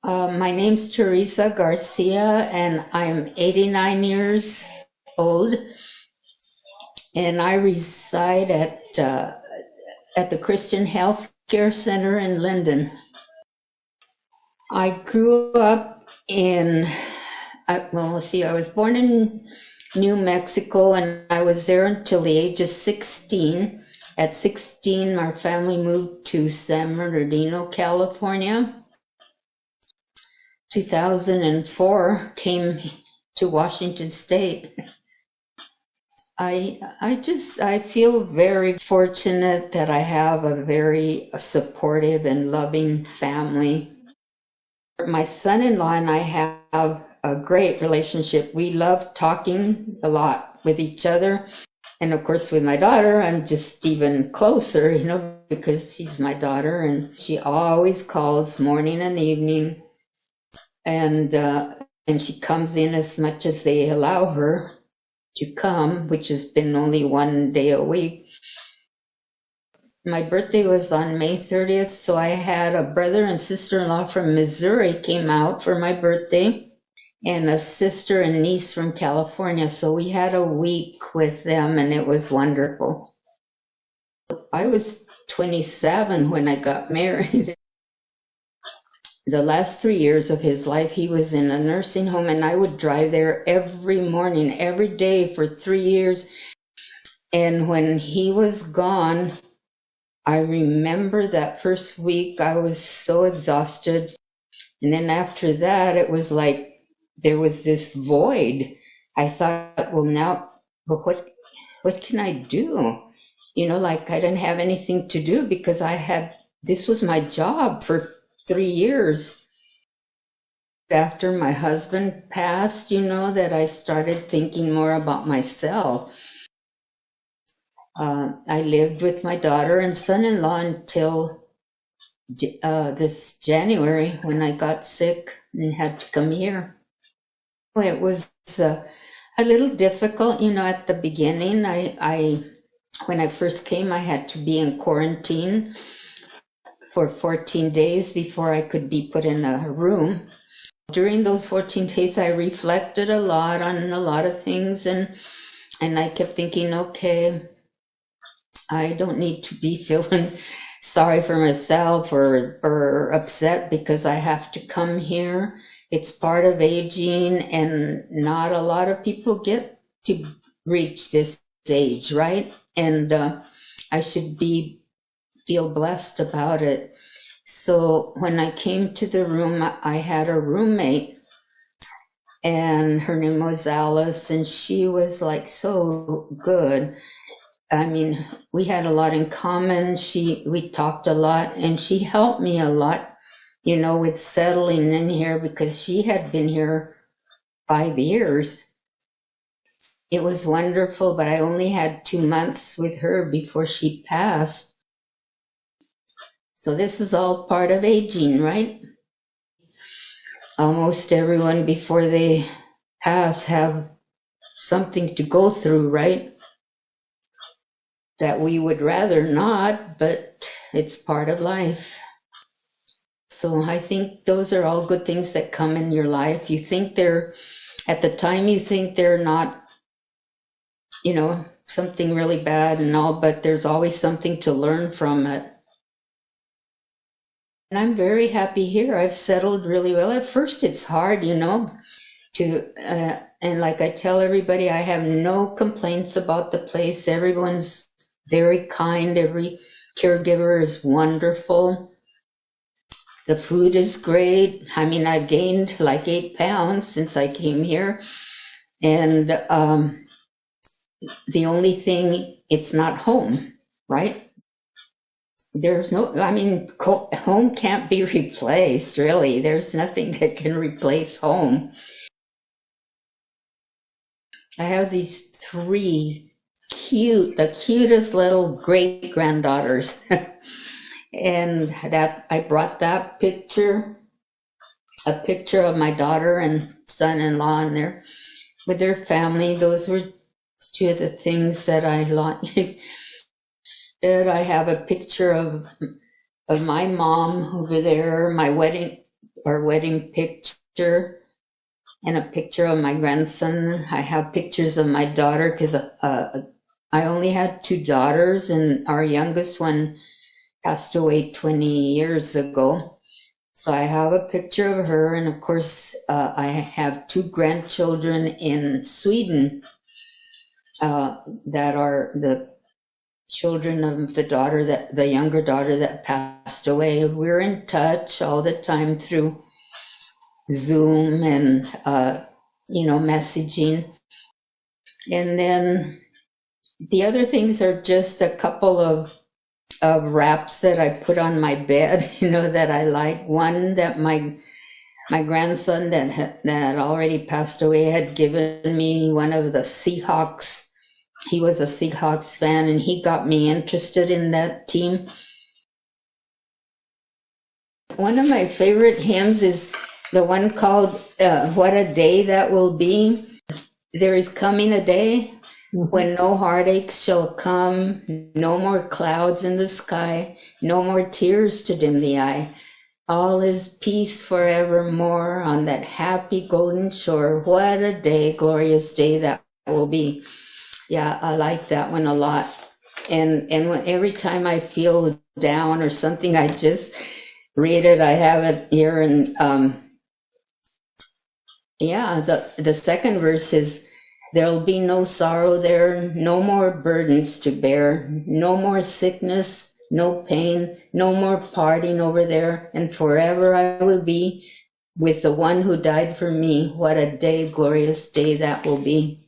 My name's Teresa Garcia, and I'm 89 years old, and I reside at the Christian Health Care Center in Linden. I grew up I was born in New Mexico, and I was there until the age of 16. At 16, our family moved to San Bernardino, California. 2004 came to Washington State. I feel very fortunate that I have a very supportive and loving family. My son-in-law and I have a great relationship. We love talking a lot with each other. And of course, with my daughter, I'm just even closer, because she's my daughter, and she always calls morning and evening. And she comes in as much as they allow her to come, which has been only one day a week. My birthday was on May 30th, so I had a brother and sister-in-law from Missouri came out for my birthday, and a sister and niece from California. So we had a week with them, and it was wonderful. I was 27 when I got married. The last 3 years of his life, he was in a nursing home, and I would drive there every morning, every day for 3 years. And when he was gone, I remember that first week I was so exhausted. And then after that, it was like there was this void. I thought, what can I do? Like I didn't have anything to do because this was my job for 3 years. After my husband passed, that I started thinking more about myself. I lived with my daughter and son-in-law until this January when I got sick and had to come here. It was a little difficult, at the beginning. When I first came, I had to be in quarantine for 14 days before I could be put in a room. During those 14 days, I reflected a lot on a lot of things, and I kept thinking, okay, I don't need to be feeling sorry for myself or upset because I have to come here. It's part of aging, and not a lot of people get to reach this age, right? And I should feel blessed about it. So when I came to the room, I had a roommate, and her name was Alice, and she was like so good. I mean, we had a lot in common. We talked a lot, and she helped me a lot, with settling in here because she had been here 5 years. It was wonderful, but I only had 2 months with her before she passed. So this is all part of aging, right? Almost everyone before they pass have something to go through, right? That we would rather not, but it's part of life. So I think those are all good things that come in your life. At the time you think they're not, something really bad and all, but there's always something to learn from it. And I'm very happy here. I've settled really well. At first it's hard, and like I tell everybody, I have no complaints about the place. Everyone's very kind. Every caregiver is wonderful. The food is great. I mean, I've gained like 8 pounds since I came here. And the only thing, it's not home, right? Home can't be replaced, really. There's nothing that can replace home. I have these 3 the cutest little great-granddaughters. And that I brought that picture, a picture of my daughter and son-in-law in there with their family. Those were 2 of the things that I liked. I have a picture of my mom over there, my wedding our wedding picture and a picture of my grandson. I have pictures of my daughter because I only had two daughters, and our youngest one passed away 20 years ago. So I have a picture of her, and of course, I have two grandchildren in Sweden that are the children of the younger daughter that passed away. We're in touch all the time through Zoom and messaging. And then the other things are just a couple of wraps that I put on my bed, that I like. One that my grandson that already passed away had given me, one of the Seahawks. He was a Seahawks fan, and he got me interested in that team. One of my favorite hymns is the one called What a Day That Will Be. There is coming a day when no heartaches shall come, no more clouds in the sky, no more tears to dim the eye. All is peace forevermore on that happy golden shore. What a day, glorious day that will be. Yeah, I like that one a lot. And every time I feel down or something, I just read it. I have it here, and the second verse is, there'll be no sorrow there, no more burdens to bear, no more sickness, no pain, no more parting over there, and forever I will be with the one who died for me. What a day, glorious day that will be.